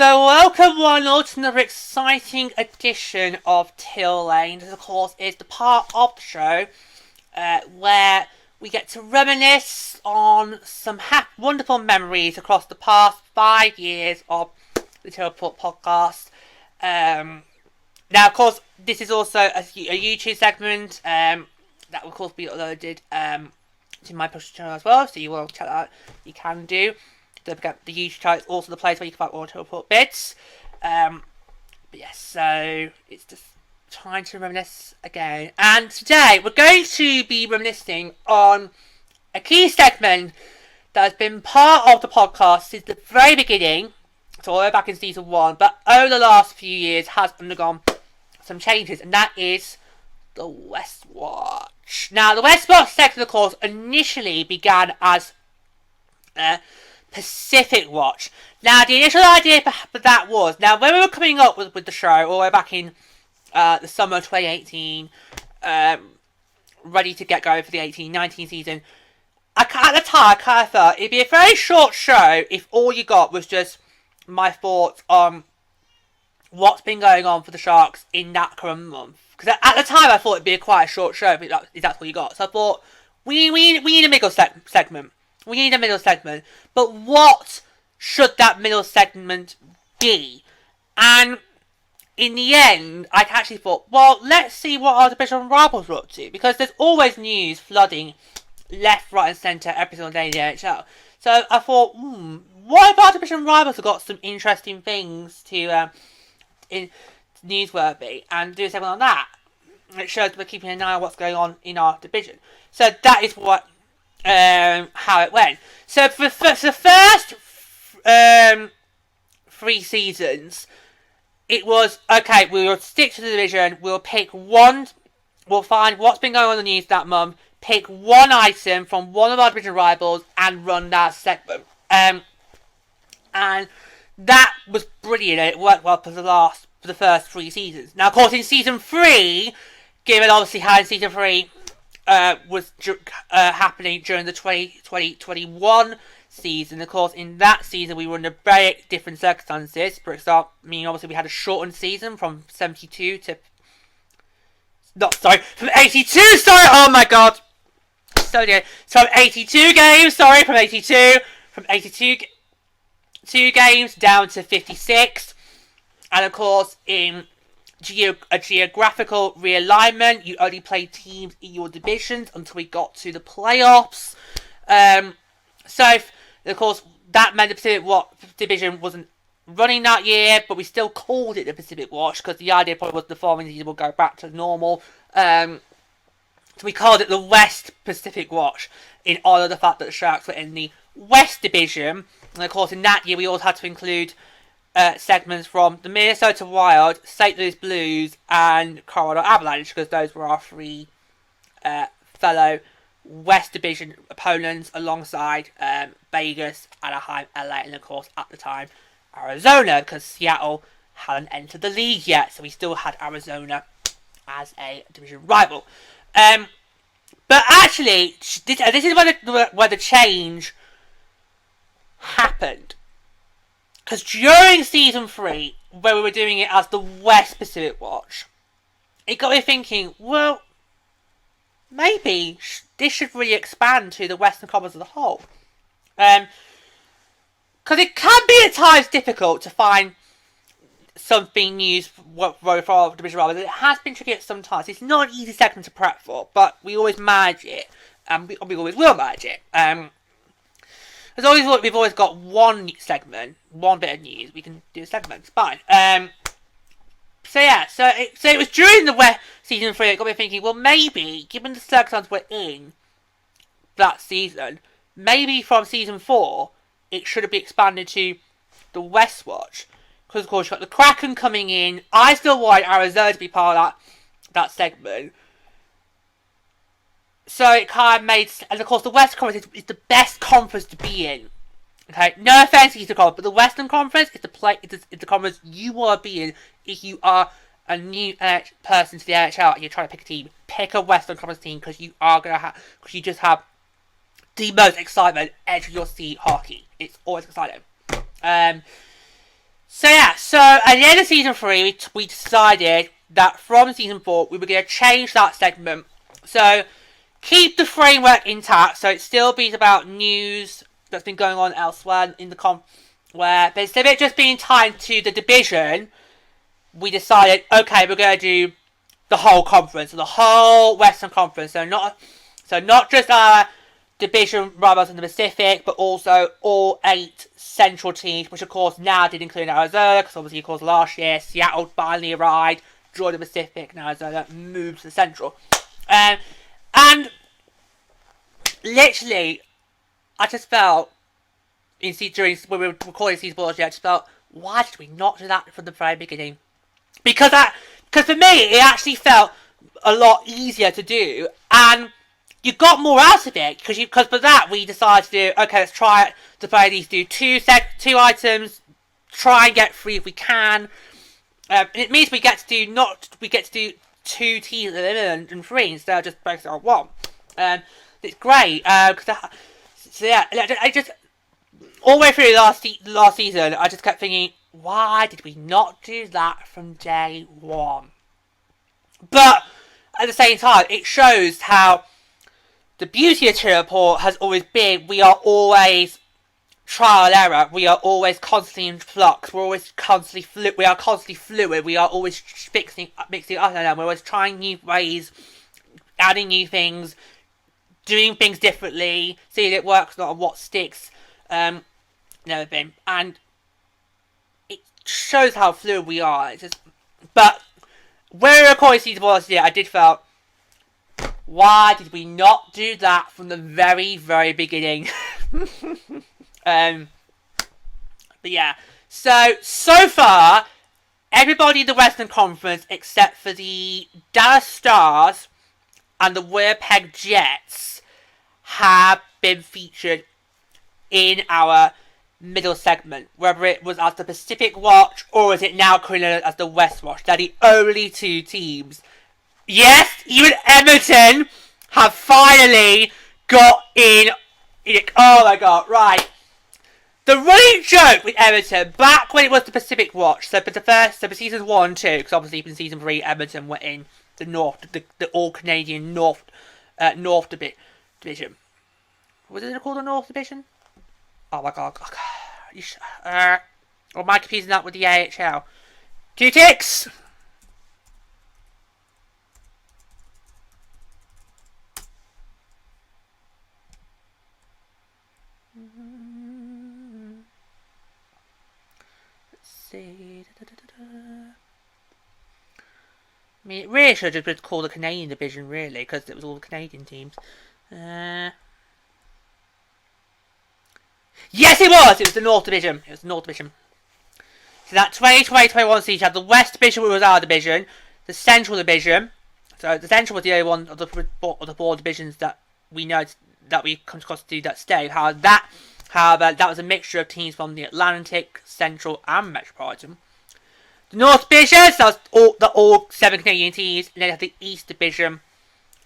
So welcome one all to another exciting edition of Teal Lane. This of course is the part of the show where we get to reminisce on some wonderful memories across the past 5 years of the Teal Report podcast. Now of course this is also a YouTube segment that will of course be uploaded to my push channel as well, so you will check that out. You can do. Don't forget the YouTube channel is also the place where you can find auto report bits. But yes, so it's just trying to reminisce again. And today we're going to be reminiscing on a key segment that has been part of the podcast since the very beginning, so all the way back in season 1, but over the last few years has undergone some changes, and that is the WestWatch. Now, the WestWatch segment, of course, initially began as Pacific Watch. Now, the initial idea for that was, now when we were coming up with the show, all the way back in the summer of 2018, ready to get going for the 18-19 season, at the time, I kind of thought it'd be a very short show if all you got was just my thoughts on what's been going on for the Sharks in that current month. Because at the time, I thought it'd be quite a short show if that's what you got. So I thought, we need a middle segment. We need a middle segment. But what should that middle segment be? And in the end, I actually thought, well, let's see what our division rivals are up to. Because there's always news flooding left, right and centre every single day in the NHL. So I thought, what if our division rivals have got some interesting things to newsworthy, and do something on that? It shows we're keeping an eye on what's going on in our division. So that is what how it went. So for the first 3 seasons, it was, okay, we will stick to the division, we'll pick one, we'll find what's been going on in the news that month, pick one item from one of our division rivals, and run that segment. And that was brilliant, and it worked well for the first 3 seasons. Now, of course, in season 3, given obviously how in season 3 was happening during the 2021 season. Of course, in that season, we were under very different circumstances. For example, obviously, we had a shortened season from 72 to... from 82, sorry! Oh my god! So from 82 games, from 82 games down to 56. And of course, in a geographical realignment, you only played teams in your divisions until we got to the playoffs. So, of course, that meant the Pacific Watch division wasn't running that year, but we still called it the Pacific Watch because the idea probably was the following season will go back to normal. So we called it the West Pacific Watch in honor of the fact that the Sharks were in the West Division. And of course, in that year, we also had to include segments from the Minnesota Wild, St. Louis Blues, and Colorado Avalanche, because those were our 3 fellow West Division opponents, alongside Vegas, Anaheim, LA, and of course at the time Arizona, because Seattle hadn't entered the league yet, so we still had Arizona as a division rival. But actually, this is where the change happened. Because during season 3, where we were doing it as the West Pacific Watch, it got me thinking, well, maybe this should really expand to the Western Conference as a whole. Because it can be at times difficult to find something news for our division rivals. It has been tricky at some times. It's not an easy segment to prep for, but we always manage it. And we always will manage it. As always, we've always got one segment, one bit of news. We can do a segment. It's fine. So it was during the season 3 it got me thinking, well, maybe, given the circumstances we're in that season, maybe from season 4, it should have been expanded to the WestWatch. Because, of course, you've got the Kraken coming in. I still want Arizona to be part of that segment. So it kind of made... And, of course, the Western Conference is the best conference to be in. Okay? No offense to Eastern Conference, but the Western Conference is the conference you want to be in if you are a new person to the NHL and you're trying to pick a team. Pick a Western Conference team because you are going to have... Because you just have the most excitement edge of your seat hockey. It's always exciting. So yeah, so at the end of season 3, we decided that from season 4, we were going to change that segment. So keep the framework intact, so it still be about news that's been going on elsewhere in the where, but instead of it just being tied to the division, we decided, okay, we're going to do the whole conference, so the whole Western Conference. So not just our division rivals in the Pacific, but also all 8 Central teams, which of course now did include Arizona, because obviously, of course, last year Seattle finally arrived, joined the Pacific, and Arizona moved to the Central. And literally, I just felt when we were recording season 4, I just felt, why did we not do that from the very beginning? Because for me, it actually felt a lot easier to do, and you got more out of it, because for that we decided to do, okay, let's try to play these, do two items, try and get 3 if we can. It means we get to do 2 teams and 3 instead of just focusing on 1. It's great. So yeah, I just all the way through last season, I just kept thinking, why did we not do that from day 1? But at the same time, it shows how the beauty of Teal Report has always been, we are always trial and error. We are always constantly in flux. We're always constantly fluid. We are always mixing up and down. We're always trying new ways, adding new things, doing things differently, seeing it works, not what sticks, and everything. And it shows how fluid we are. But when we recorded season 4 last year, I did felt, why did we not do that from the very, very beginning? But yeah, so far, everybody in the Western Conference except for the Dallas Stars and the Winnipeg Jets have been featured in our middle segment, whether it was as the Pacific Watch or is it now known as the WestWatch. They're the only 2 teams. Yes, even Edmonton have finally got in. Oh my god, right. The running joke with Edmonton, back when it was the Pacific Watch, so for seasons 1 and 2, because obviously in season 3, Edmonton were in the North, the all-Canadian North Division. Was it called the North Division? Oh my god. Or am I confusing that with the AHL? 2 ticks! Let's see. I mean, it really should have been called the Canadian Division, really, because it was all the Canadian teams. Yes, it was! It was the North Division. So that 2020-21 season, you had the West Division, which was our division, the Central Division. So the Central was the only one of the 4 divisions that we know that we come across to do that stay. However, that was a mixture of teams from the Atlantic, Central, and Metropolitan. The North Division, so that was all 7 Canadian teams, and then you have the East Division.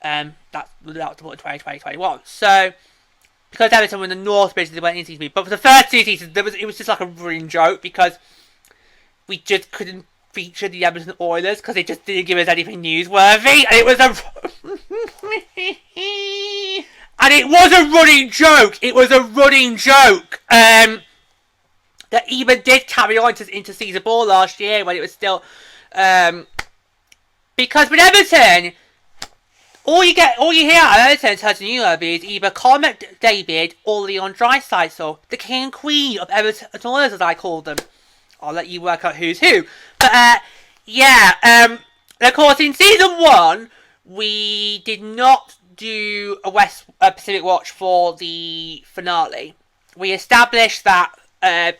That was the 2020-21. So because Everton were in the North Division, they went into season 3. But for the first 2 seasons, it was just like a running joke because we just couldn't feature the Edmonton Oilers because they just didn't give us anything newsworthy, and it was a running joke. It was a running joke. That even did carry on into season 4 last year when it was still because with Everton, all you hear out of Everton in terms of new is either Colin McDavid or Leon Draisaitl, the king and queen of Everton Oilers, as I call them. I'll let you work out who's who. But of course in season 1 we did not do a Pacific Watch for the finale. We established that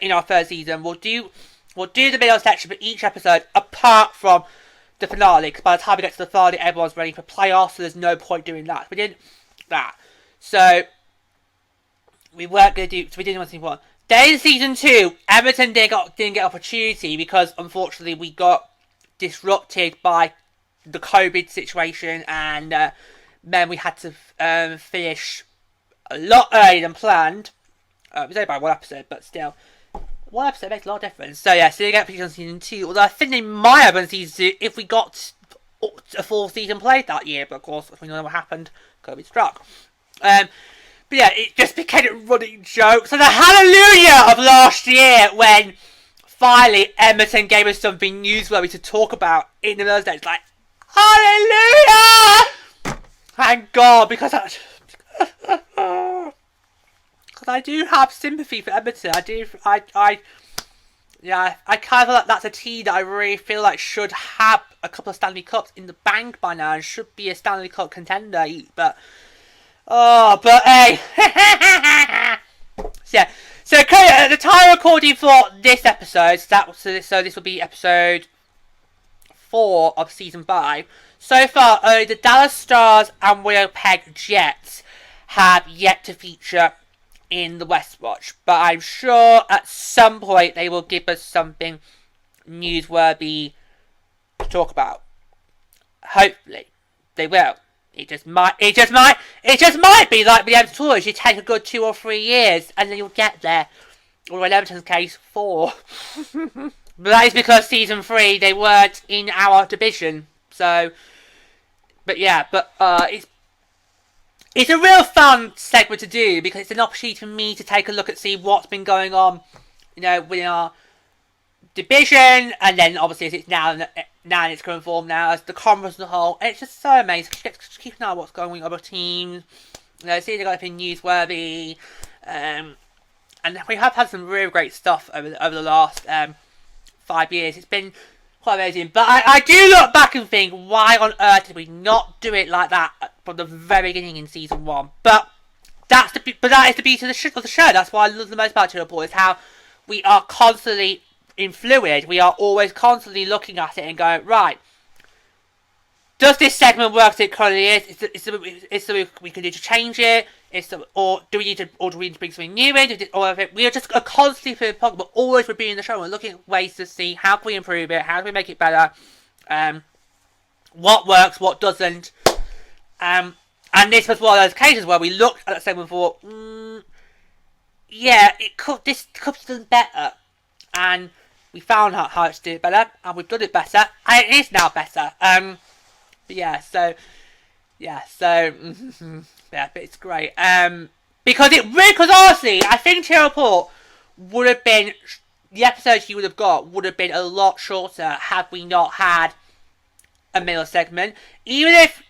in our first season we'll do the middle section for each episode apart from the finale, because by the time we get to the finale everyone's ready for playoffs, so there's no point doing that. We didn't that. So we weren't going to do, so we didn't want season 1. Then in season 2, Everton didn't get opportunity because unfortunately we got disrupted by the COVID situation, and then we had to finish a lot earlier than planned. It was only by 1 episode, but still. one episode makes a lot of difference. So yeah, so they get featured on season 2. Although I think they might have on season 2 if we got a full season played that year. But of course, we know what happened. COVID struck. But yeah, it just became a running joke. So the hallelujah of last year when finally Edmonton gave us something newsworthy to talk about in the Thursday. It's like, hallelujah! Thank God, because I do have sympathy for Edmonton. I kind of feel like that's a team that I really feel like should have a couple of Stanley Cups in the bank by now and should be a Stanley Cup contender. But hey. So at the time of recording for this episode, so this will be episode 4 of season 5. So far, only the Dallas Stars and Winnipeg Jets have yet to feature in the WestWatch, but I'm sure at some point they will give us something newsworthy to talk about. Hopefully, they will. It just might be like the Edmonton Tours. You take a good 2 or 3 years, and then you'll get there. Or in Edmonton's case, 4. But that is because season 3 they weren't in our division. So, but yeah, it's a real fun segment to do because it's an opportunity for me to take a look at see what's been going on, within our division, and then obviously as it's now in its current form now as the conference as a whole. And it's just so amazing. Just keep an eye on what's going on with other teams. See if they've got anything newsworthy. And we have had some really great stuff over the last 5 years. It's been quite amazing. But I do look back and think, why on earth did we not do it like that from the very beginning in season 1? But that is the beauty of the show. That's what I love the most about Teal Lane, is how we are constantly in fluid. We are always constantly looking at it and going, right, does this segment work as it currently is? Is something we can do to change it? Or do we need to bring something new in? We are just constantly feeling problem, but always reviewing the show and looking at ways to see how can we improve it, how do we make it better, what works, what doesn't. And this was one of those occasions where we looked at that segment and thought, this could be done better. And we found out how to do it better, and we've done it better, and it is now better. But it's great. Because honestly, I think Teal Report would have been, the episodes you would have got would have been a lot shorter had we not had a middle segment. Even if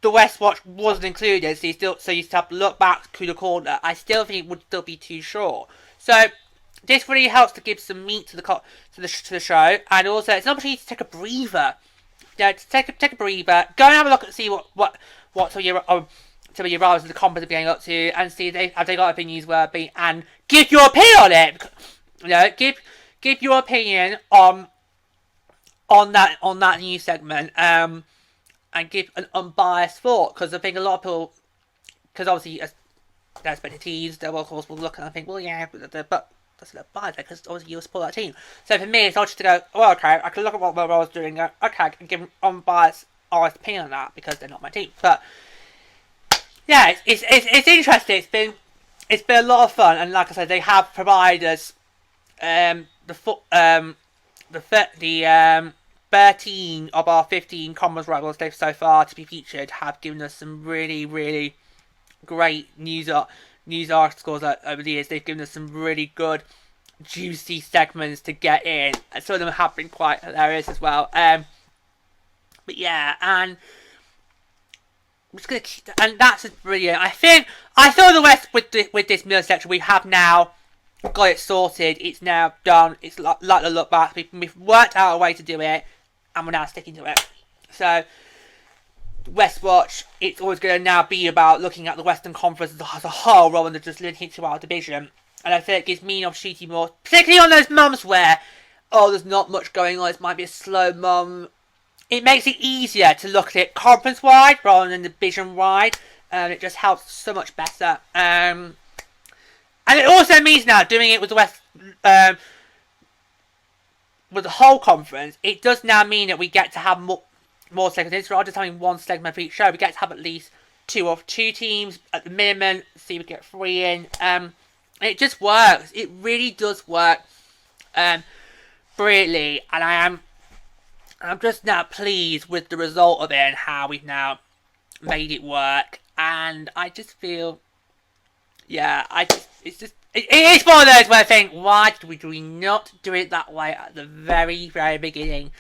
the WestWatch wasn't included, so you still have to look back to the corner, I still think it would still be too short. So this really helps to give some meat to the show, and also it's an opportunity to take a breather. Take a breather, go and have a look and see what some of your rivals in the conference are getting up to, and see if they got anything newsworthy, and give your opinion on it. Give your opinion on that new segment, and give an unbiased thought, because I think a lot of people, because obviously they're expected teams, they will of course will look and think, well, yeah, but that's a little biased, because obviously you support that team. So for me, it's not just to go, well, okay, I can look at what I was doing and go, okay, I can give an unbiased, honest opinion on that, because they're not my team. But yeah, it's interesting. It's been a lot of fun, and like I said, they have provided us the 13 of our 15 conference rivals they've so far to be featured have given us some really, really great news articles over the years. They've given us some really good, juicy segments to get in, and some of them have been quite hilarious as well. But yeah, and I'm just gonna keep that, and that's just brilliant. I thought the West with this middle section we have now got it sorted. It's now done. It's like the look back. We've worked out a way to do it, and we're now sticking to it. So WestWatch, it's always going to now be about looking at the Western Conference as a whole rather than just limiting it to our division. And I think it gives me an opportunity more, particularly on those months where, there's not much going on, it might be a slow month. It makes it easier to look at it conference-wide rather than division-wide. And it just helps so much better. And it also means now, doing it with the with the whole conference, it does now mean that we get to have more segments. Rather than just having one segment for each show, we get to have at least two teams at the minimum. See if we get 3 in. It just works. It really does work brilliantly, and I'm just now pleased with the result of it and how we've now made it work. And I just feel, yeah, it is one of those where I think, why do we not do it that way at the very, very beginning?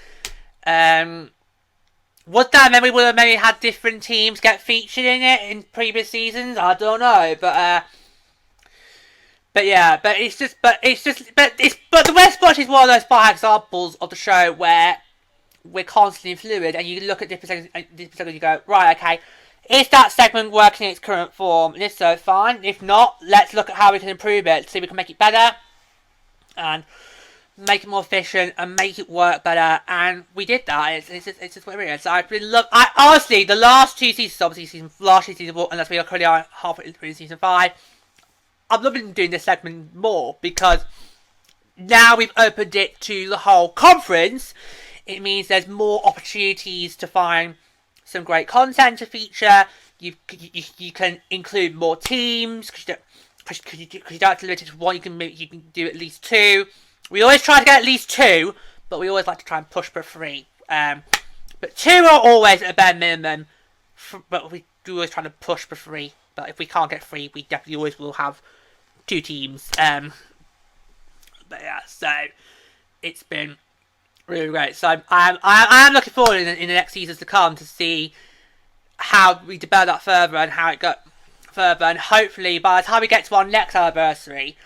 Would that mean we would have maybe had different teams get featured in it in previous seasons? I don't know, but the WestWatch is one of those fine examples of the show where we're constantly fluid, and you look at different segments and you go, right, okay, is that segment working in its current form? And if so, fine. If not, let's look at how we can improve it, see if we can make it better, and make it more efficient, and make it work better. And we did that. It's just what it is. Honestly, the last two seasons, obviously last season 4, and as we are currently halfway through season 5, I'm loving doing this segment more, because now we've opened it to the whole conference. It means there's more opportunities to find some great content to feature. You can include more teams, because you don't have to limit it to one. You can do at least 2. We always try to get at least 2, but we always like to try and push for 3. But 2 are always a bare minimum. But we do always try to push for 3. But if we can't get 3, we definitely always will have 2 teams. But yeah, so it's been really great. So I'm looking forward in the next seasons to come to see how we develop that further and how it got further. And hopefully, by the time we get to our next anniversary,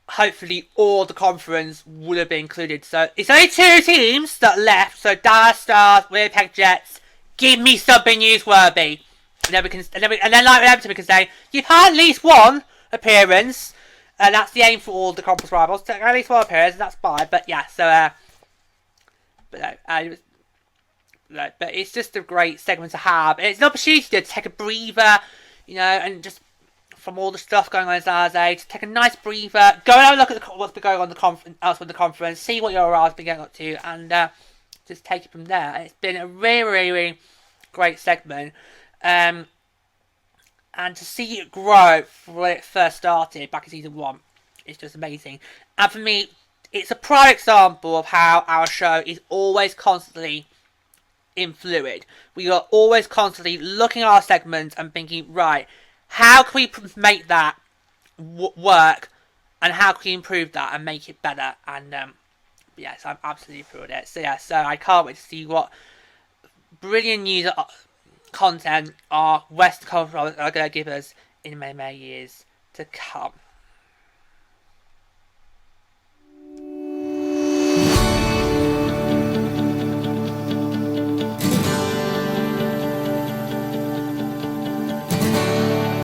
hopefully all the conference will have been included. So it's only 2 teams that left. So Dallas Stars, Winnipeg Jets. Give me something newsworthy, and then we can, and then like Everton, we can say you've had at least 1 appearance, and that's the aim for all the conference rivals. To at least 1 appearance, and that's fine. But yeah, so but it's just a great segment to have. It's an opportunity to take a breather, and just from all the stuff going on in Saturday, to take a nice breather, go and have a look at what's been going on elsewhere in the conference, see what your RR's been getting up to, and just take it from there. And it's been a really, really, really great segment, and to see it grow from when it first started back in season 1, it's just amazing. And for me, it's a prime example of how our show is always constantly in fluid. We are always constantly looking at our segments and thinking, right, how can we make that work, and how can we improve that and make it better? And yes, I'm absolutely thrilled with it. So yeah, so I can't wait to see what brilliant news content our West Conference are going to give us in many, many years to come.